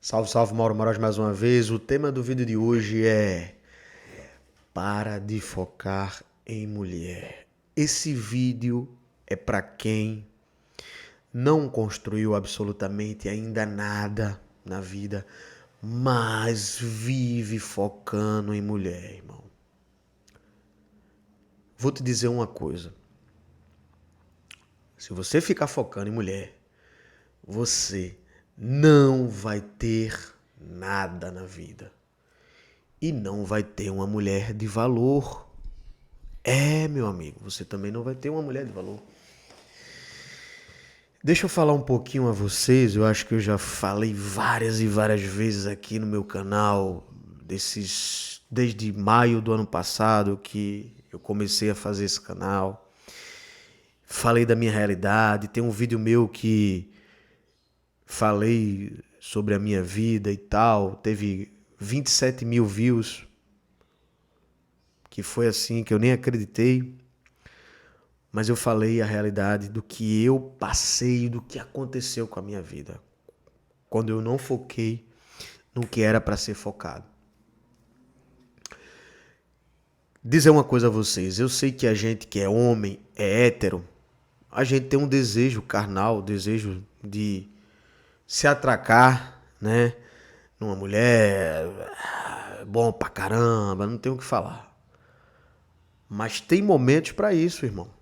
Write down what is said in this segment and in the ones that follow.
Salve, salve, Mauro Moraes mais uma vez. O tema do vídeo de hoje é para de focar em mulher. Esse vídeo é para quem não construiu absolutamente ainda nada na vida, mas vive focando em mulher, irmão. Vou te dizer uma coisa. Se você ficar focando em mulher, você não vai ter nada na vida. E não vai ter uma mulher de valor. É, meu amigo, você também não vai ter uma mulher de valor. Deixa eu falar um pouquinho a vocês, eu acho que eu já falei várias e várias vezes aqui no meu canal, desde maio do ano passado que eu comecei a fazer esse canal. Falei da minha realidade, tem um vídeo meu que falei sobre a minha vida e tal, teve 27 mil views, que foi assim, que eu nem acreditei. Mas eu falei a realidade do que eu passei, do que aconteceu com a minha vida. Quando eu não foquei no que era para ser focado. Dizer uma coisa a vocês, eu sei que a gente que é homem, é hétero, a gente tem um desejo carnal, desejo de se atracar, né? Numa mulher, bom pra caramba, não tem o que falar. Mas tem momentos para isso, irmão.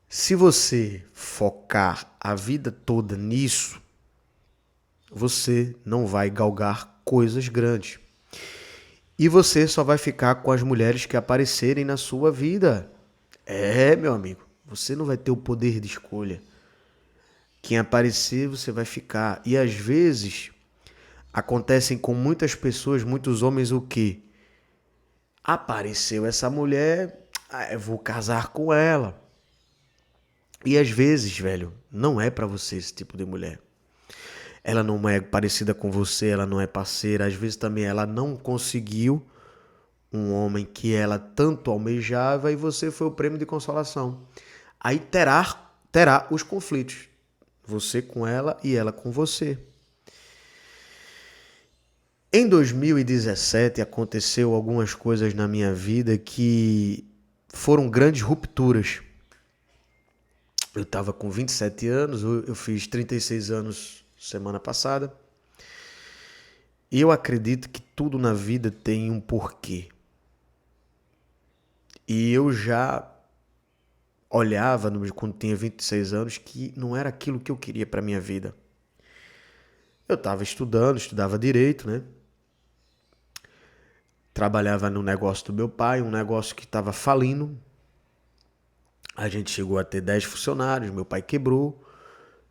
Se você focar a vida toda nisso, você não vai galgar coisas grandes. E você só vai ficar com as mulheres que aparecerem na sua vida. É, meu amigo, você não vai ter o poder de escolha. Quem aparecer, você vai ficar. E às vezes acontecem com muitas pessoas, muitos homens, o quê? Apareceu essa mulher, eu vou casar com ela. E às vezes, velho, não é pra você esse tipo de mulher. Ela não é parecida com você, ela não é parceira. Às vezes também ela não conseguiu um homem que ela tanto almejava e você foi o prêmio de consolação. Aí terá os conflitos. Você com ela e ela com você. Em 2017 aconteceu algumas coisas na minha vida que foram grandes rupturas. Eu estava com 27 anos, eu fiz 36 anos semana passada. E eu acredito que tudo na vida tem um porquê. E eu já olhava quando tinha 26 anos que não era aquilo que eu queria para minha vida. Eu estava estudando, estudava direito, né? Trabalhava no negócio do meu pai, um negócio que estava falindo. A gente chegou a ter 10 funcionários, meu pai quebrou.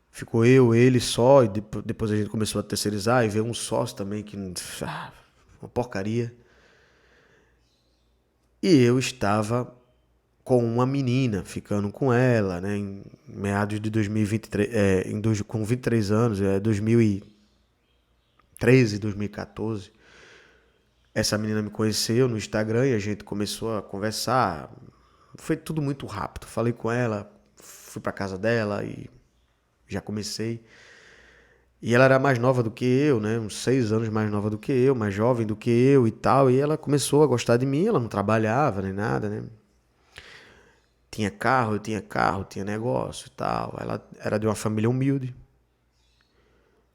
Ficou eu, ele só, e depois a gente começou a terceirizar e veio um sócio também que uma porcaria. E eu estava com uma menina, ficando com ela, né, em meados de 2023, com 23 anos, 2013, 2014. Essa menina me conheceu no Instagram e a gente começou a conversar. Foi tudo muito rápido. Falei com ela, fui pra casa dela e já comecei. E ela era mais nova do que eu, né? Uns 6 anos mais nova do que eu, mais jovem do que eu e tal. E ela começou a gostar de mim. Ela não trabalhava nem nada, né? Tinha carro, eu tinha carro, tinha negócio e tal. Ela era de uma família humilde.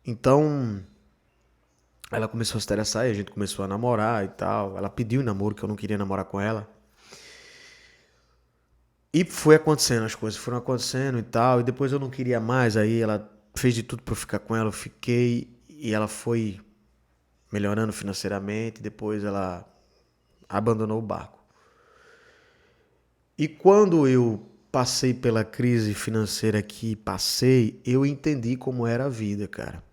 Então, ela começou a se interessar e a gente começou a namorar e tal. Ela pediu em namoro, que eu não queria namorar com ela. E foi acontecendo, as coisas foram acontecendo e tal. E depois eu não queria mais. Aí ela fez de tudo pra eu ficar com ela. Eu fiquei e ela foi melhorando financeiramente. Depois ela abandonou o barco. E quando eu passei pela crise financeira que passei, eu entendi como era a vida, cara.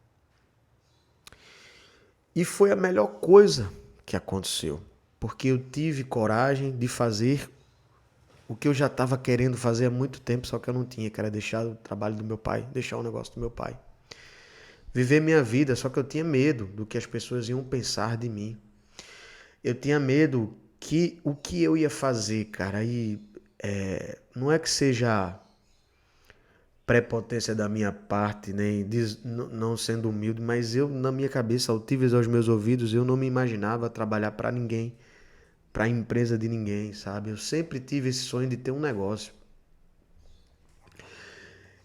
E foi a melhor coisa que aconteceu, porque eu tive coragem de fazer o que eu já estava querendo fazer há muito tempo, só que eu não tinha, que era deixar o trabalho do meu pai, deixar o negócio do meu pai. Viver minha vida, só que eu tinha medo do que as pessoas iam pensar de mim. Eu tinha medo que o que eu ia fazer, cara, aí não é que seja prepotência da minha parte, nem não sendo humilde, mas eu, na minha cabeça, altivos aos meus ouvidos, eu não me imaginava trabalhar para ninguém, para a empresa de ninguém, sabe? Eu sempre tive esse sonho de ter um negócio.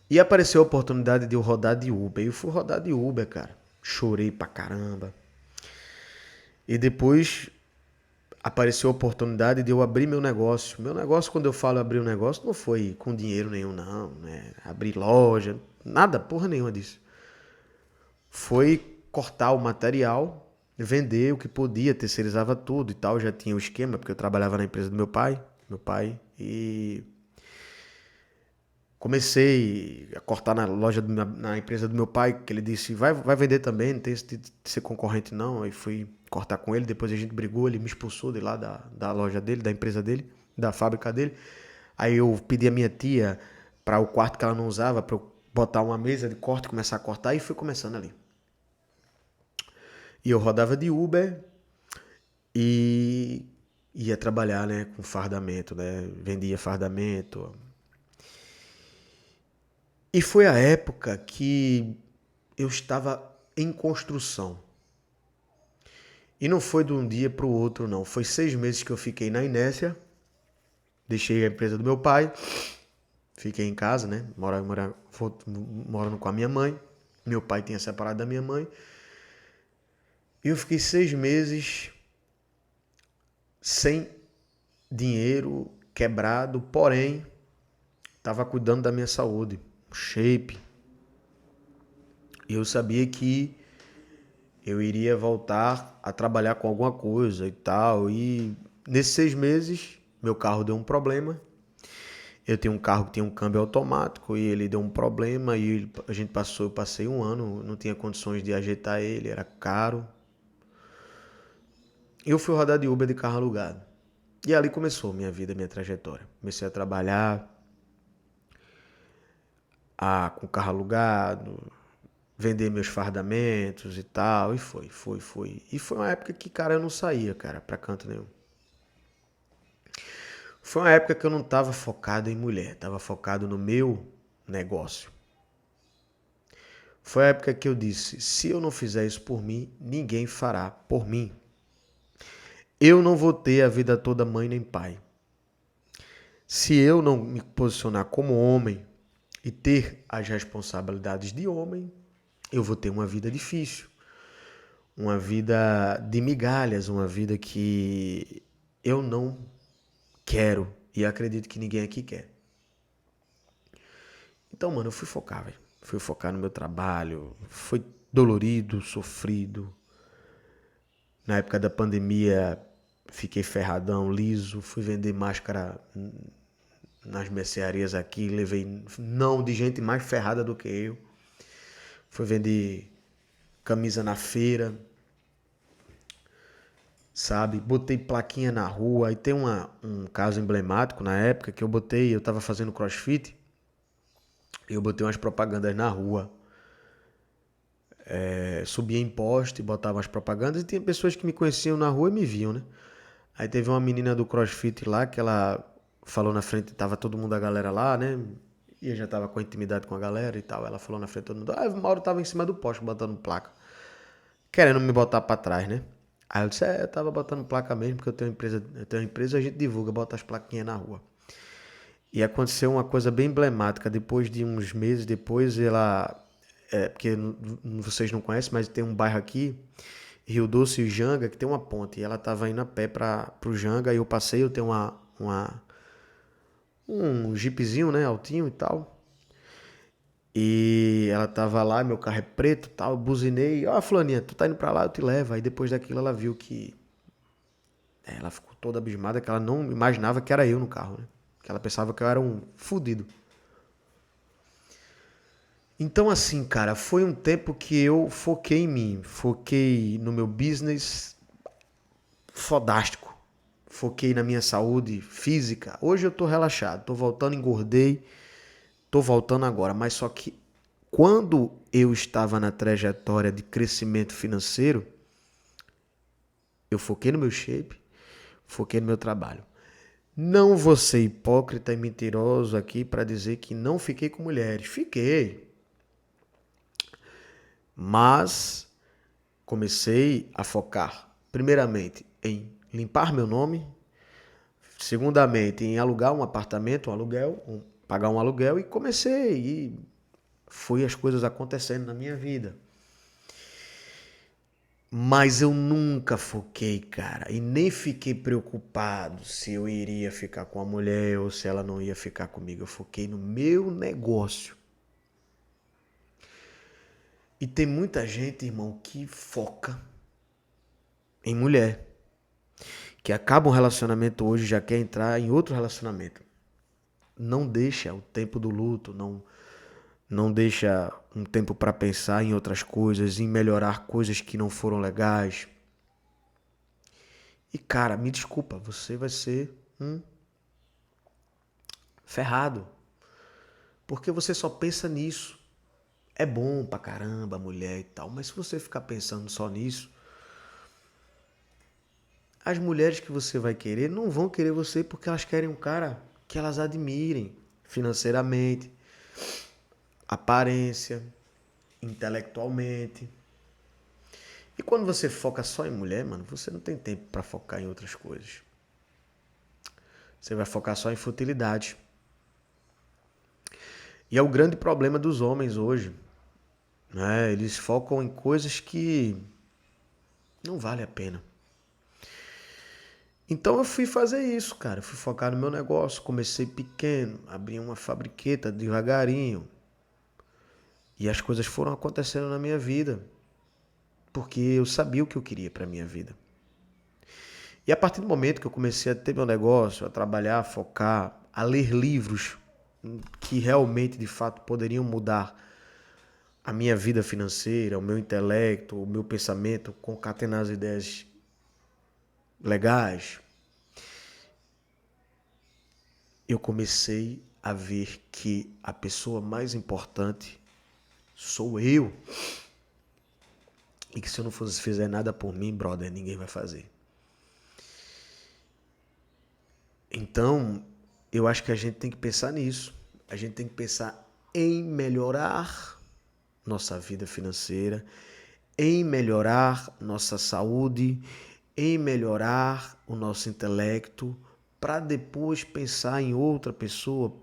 E apareceu a oportunidade de eu rodar de Uber. E eu fui rodar de Uber, cara. Chorei pra caramba. E depois apareceu a oportunidade de eu abrir meu negócio. Meu negócio, quando eu falo abrir um negócio, não foi com dinheiro nenhum, não, né? Abrir loja, nada, porra nenhuma disso. Foi cortar o material, vender o que podia, terceirizava tudo e tal. Já tinha o esquema, porque eu trabalhava na empresa do meu pai, e comecei a cortar na loja, na empresa do meu pai, que ele disse, vai vender também, não tem esse de ser concorrente não. Aí fui cortar com ele, depois a gente brigou, ele me expulsou de lá da loja dele, da empresa dele, da fábrica dele. Aí eu pedi a minha tia para o quarto que ela não usava, para eu botar uma mesa de corte, começar a cortar, e fui começando ali. E eu rodava de Uber e ia trabalhar, né, com fardamento, né, vendia fardamento. E foi a época que eu estava em construção. E não foi de um dia para o outro, não. Foi 6 meses que eu fiquei na inércia. Deixei a empresa do meu pai. Fiquei em casa, né? Morando com a minha mãe. Meu pai tinha separado da minha mãe. E eu fiquei 6 meses sem dinheiro, quebrado. Porém, estava cuidando da minha saúde. Shape. E eu sabia que eu iria voltar a trabalhar com alguma coisa e tal. E nesses 6 meses, meu carro deu um problema. Eu tinha um carro que tinha um câmbio automático e ele deu um problema e eu passei um ano, não tinha condições de ajeitar ele, era caro. E eu fui rodar de Uber de carro alugado. E ali começou minha vida, minha trajetória. Comecei a trabalhar com carro alugado, vender meus fardamentos e tal, e foi. E foi uma época que, cara, eu não saía, cara, pra canto nenhum. Foi uma época que eu não tava focado em mulher, tava focado no meu negócio. Foi a época que eu disse, se eu não fizer isso por mim, ninguém fará por mim. Eu não vou ter a vida toda mãe nem pai. Se eu não me posicionar como homem e ter as responsabilidades de homem, eu vou ter uma vida difícil. Uma vida de migalhas, uma vida que eu não quero e acredito que ninguém aqui quer. Então, mano, eu fui focar, velho. Fui focar no meu trabalho. Foi dolorido, sofrido. Na época da pandemia, fiquei ferradão, liso. Fui vender máscara nas mercearias aqui. Levei não de gente mais ferrada do que eu. Fui vender camisa na feira, sabe? Botei plaquinha na rua. E tem um caso emblemático na época que eu tava fazendo crossfit. E eu botei umas propagandas na rua. Subia em poste, botava as propagandas. E tinha pessoas que me conheciam na rua e me viam, né? Aí teve uma menina do CrossFit lá que ela falou na frente, tava todo mundo, a galera lá, né? E eu já tava com intimidade com a galera e tal. Ela falou na frente de todo mundo. O Mauro tava em cima do poste botando placa, querendo me botar pra trás, né? Aí eu disse, eu tava botando placa mesmo, porque eu tenho uma empresa, a gente divulga, bota as plaquinhas na rua. E aconteceu uma coisa bem emblemática. Depois de uns meses depois, porque vocês não conhecem, mas tem um bairro aqui, Rio Doce e Janga, que tem uma ponte. E ela tava indo a pé pro Janga, e eu passei, eu tenho um jeepzinho, né, altinho e tal. E ela tava lá, meu carro é preto e tal, eu buzinei. Fulaninha, tu tá indo pra lá, eu te levo. Aí depois daquilo ela viu que... ela ficou toda abismada, que ela não imaginava que era eu no carro, né? Que ela pensava que eu era um fudido. Então, assim, cara, foi um tempo que eu foquei em mim, foquei no meu business fodástico, foquei na minha saúde física. Hoje eu tô relaxado, tô voltando, engordei, tô voltando agora, mas só que quando eu estava na trajetória de crescimento financeiro, eu foquei no meu shape, foquei no meu trabalho. Não vou ser hipócrita e mentiroso aqui para dizer que não fiquei com mulheres. Fiquei. Mas comecei a focar, primeiramente, em limpar meu nome, segundamente, em alugar um apartamento, um aluguel, pagar um aluguel, e comecei. E foi as coisas acontecendo na minha vida. Mas eu nunca foquei, cara, e nem fiquei preocupado se eu iria ficar com a mulher ou se ela não ia ficar comigo. Eu foquei no meu negócio. E tem muita gente, irmão, que foca em mulher, que acaba um relacionamento hoje e já quer entrar em outro relacionamento. Não deixa o tempo do luto, não deixa um tempo para pensar em outras coisas, em melhorar coisas que não foram legais. E cara, me desculpa, você vai ser um ferrado, porque você só pensa nisso. É bom pra caramba, mulher e tal, mas se você ficar pensando só nisso, as mulheres que você vai querer não vão querer você porque elas querem um cara que elas admirem financeiramente, aparência, intelectualmente. E quando você foca só em mulher, mano, você não tem tempo pra focar em outras coisas. Você vai focar só em futilidade. E é o grande problema dos homens hoje, né? Eles focam em coisas que não vale a pena. Então eu fui fazer isso, cara. Eu fui focar no meu negócio. Comecei pequeno, abri uma fabriqueta devagarinho. E as coisas foram acontecendo na minha vida. Porque eu sabia o que eu queria pra minha vida. E a partir do momento que eu comecei a ter meu negócio, a trabalhar, a focar, a ler livros que realmente, de fato, poderiam mudar a minha vida financeira, o meu intelecto, o meu pensamento, concatenar as ideias legais, eu comecei a ver que a pessoa mais importante sou eu. E que se eu não fosse fizer nada por mim, brother, ninguém vai fazer. Então, eu acho que a gente tem que pensar nisso. A gente tem que pensar em melhorar nossa vida financeira, em melhorar nossa saúde, em melhorar o nosso intelecto, para depois pensar em outra pessoa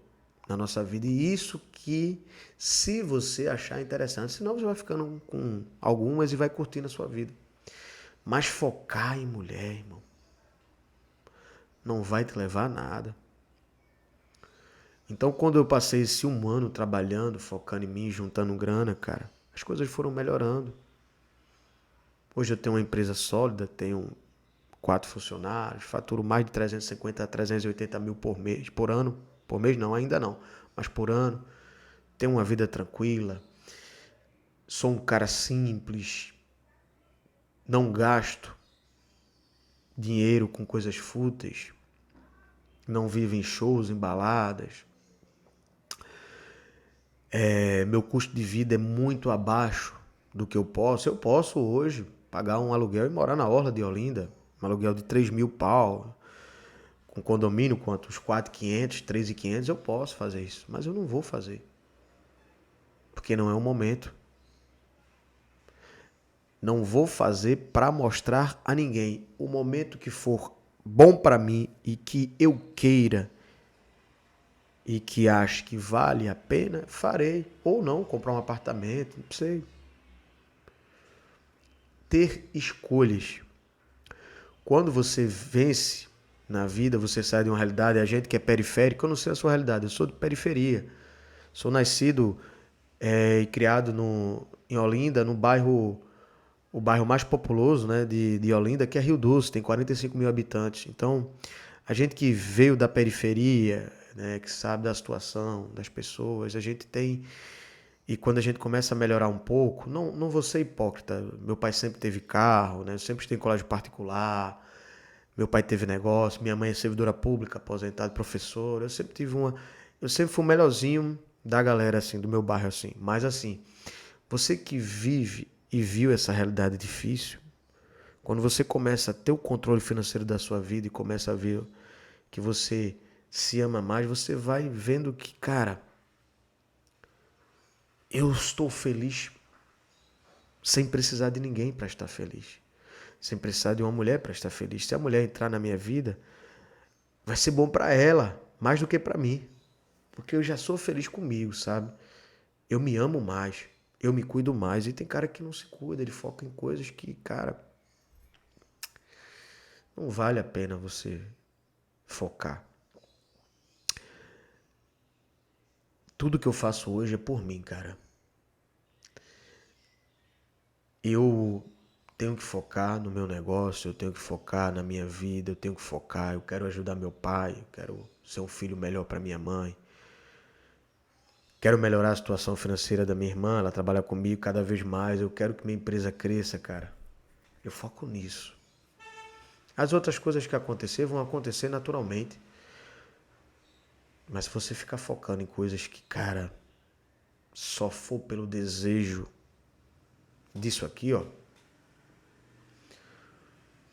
na nossa vida. E isso que, se você achar interessante, senão você vai ficando com algumas e vai curtindo a sua vida. Mas focar em mulher, irmão, não vai te levar a nada. Então, quando eu passei esse 1 ano trabalhando, focando em mim, juntando grana, cara, as coisas foram melhorando. Hoje eu tenho uma empresa sólida, tenho 4 funcionários, faturo mais de 350 a 380 mil por mês, por ano. Por mês não, ainda não, mas por ano. Tenho uma vida tranquila. Sou um cara simples. Não gasto dinheiro com coisas fúteis. Não vivo em shows, em baladas. Meu custo de vida é muito abaixo do que eu posso. Eu posso hoje pagar um aluguel e morar na orla de Olinda. Um aluguel de 3 mil pau. Com condomínio, quanto? Uns 4.500, 3.500, eu posso fazer isso. Mas eu não vou fazer. Porque não é o momento. Não vou fazer para mostrar a ninguém. O momento que for bom para mim e que eu queira e que acho que vale a pena, farei. Ou não, comprar um apartamento, não sei. Ter escolhas. Quando você vence na vida, você sai de uma realidade, a gente que é periférico, eu não sei a sua realidade, eu sou de periferia. Sou nascido e criado em Olinda, no bairro, o bairro mais populoso, né, de Olinda, que é Rio Doce, tem 45 mil habitantes. Então, a gente que veio da periferia, né, que sabe da situação das pessoas, a gente tem. E quando a gente começa a melhorar um pouco, não vou ser hipócrita. Meu pai sempre teve carro, né? Eu sempre estudei em colégio particular. Meu pai teve negócio, minha mãe é servidora pública, aposentada, professora. Eu sempre fui o melhorzinho da galera assim, do meu bairro assim. Mas assim, você que vive e viu essa realidade difícil, quando você começa a ter o controle financeiro da sua vida e começa a ver que você se ama mais, você vai vendo que, cara, eu estou feliz sem precisar de ninguém para estar feliz. Sem precisar de uma mulher para estar feliz. Se a mulher entrar na minha vida, vai ser bom para ela, mais do que para mim. Porque eu já sou feliz comigo, sabe? Eu me amo mais, eu me cuido mais. E tem cara que não se cuida, ele foca em coisas que, cara, não vale a pena você focar. Tudo que eu faço hoje é por mim, cara. Eu tenho que focar no meu negócio, eu tenho que focar na minha vida, eu tenho que focar, eu quero ajudar meu pai, eu quero ser um filho melhor para minha mãe. Quero melhorar a situação financeira da minha irmã, ela trabalha comigo cada vez mais, eu quero que minha empresa cresça, cara. Eu foco nisso. As outras coisas que acontecer vão acontecer naturalmente. Mas se você ficar focando em coisas que, cara, só for pelo desejo disso aqui, ó,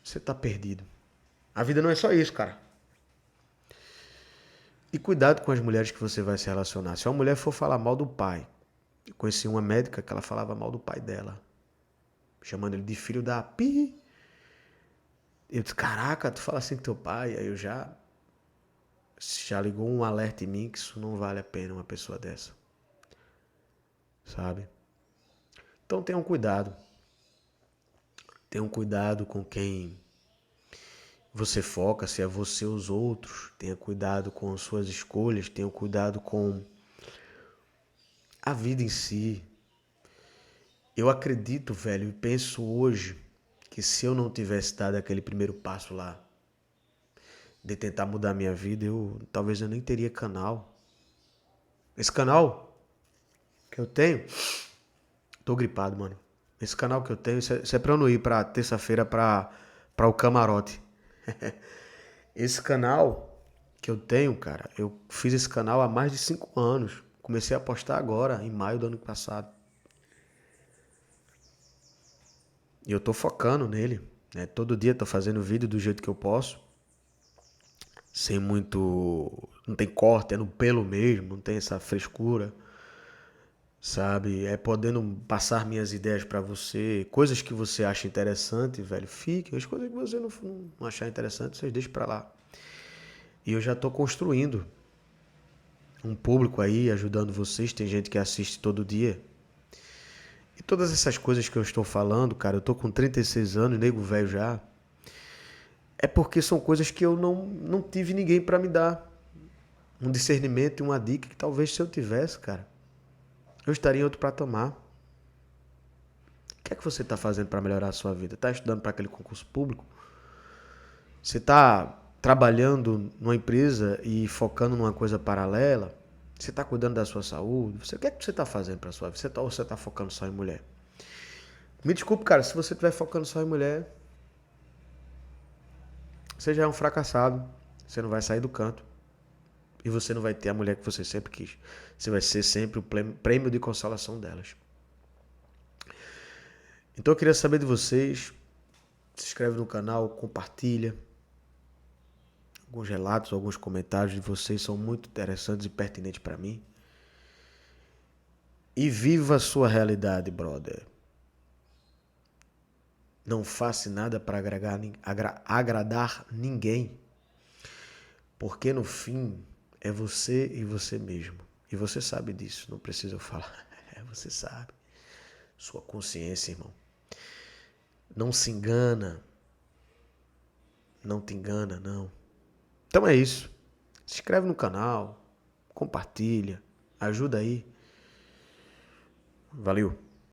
você tá perdido. A vida não é só isso, cara. E cuidado com as mulheres que você vai se relacionar. Se uma mulher for falar mal do pai, eu conheci uma médica que ela falava mal do pai dela, chamando ele de filho da pi. Eu disse, caraca, tu fala assim com teu pai? Aí eu já ligou um alerta em mim que isso não vale a pena uma pessoa dessa, sabe? Então tenham cuidado. Tenham cuidado com quem você foca, se é você ou os outros. Tenha cuidado com suas escolhas, tenha cuidado com a vida em si. Eu acredito, velho, e penso hoje que se eu não tivesse dado aquele primeiro passo lá de tentar mudar a minha vida, talvez eu nem teria canal. Esse canal que eu tenho, tô gripado, mano. Esse canal que eu tenho, isso é pra eu não ir pra terça-feira pra o camarote. Esse canal que eu tenho, cara, eu fiz esse canal há mais de 5 anos. Comecei a postar agora, em maio do ano passado. E eu tô focando nele, né? Todo dia tô fazendo vídeo do jeito que eu posso. Sem muito... Não tem corte, é no pelo mesmo, não tem essa frescura, sabe? É podendo passar minhas ideias pra você. Coisas que você acha interessante, velho, fique. As coisas que você não achar interessante, vocês deixem pra lá. E eu já tô construindo um público aí, ajudando vocês. Tem gente que assiste todo dia. E todas essas coisas que eu estou falando, cara, eu tô com 36 anos, nego velho já. É porque são coisas que eu não tive ninguém pra me dar. Um discernimento e uma dica que talvez se eu tivesse, cara, eu estaria em outro patamar. O que é que você está fazendo para melhorar a sua vida? Está estudando para aquele concurso público? Você está trabalhando numa empresa e focando numa coisa paralela? Você está cuidando da sua saúde? O que é que você está fazendo para a sua vida? Ou você está focando só em mulher? Me desculpe, cara, se você estiver focando só em mulher, você já é um fracassado. Você não vai sair do canto. E você não vai ter a mulher que você sempre quis. Você vai ser sempre o prêmio de consolação delas. Então eu queria saber de vocês. Se inscreve no canal, compartilha. Alguns relatos, alguns comentários de vocês são muito interessantes e pertinentes para mim. E viva a sua realidade, brother. Não faça nada para agradar ninguém. Porque no fim é você e você mesmo. E você sabe disso, não precisa eu falar. Você sabe. Sua consciência, irmão. Não se engana. Não te engana, não. Então é isso. Se inscreve no canal. Compartilha. Ajuda aí. Valeu.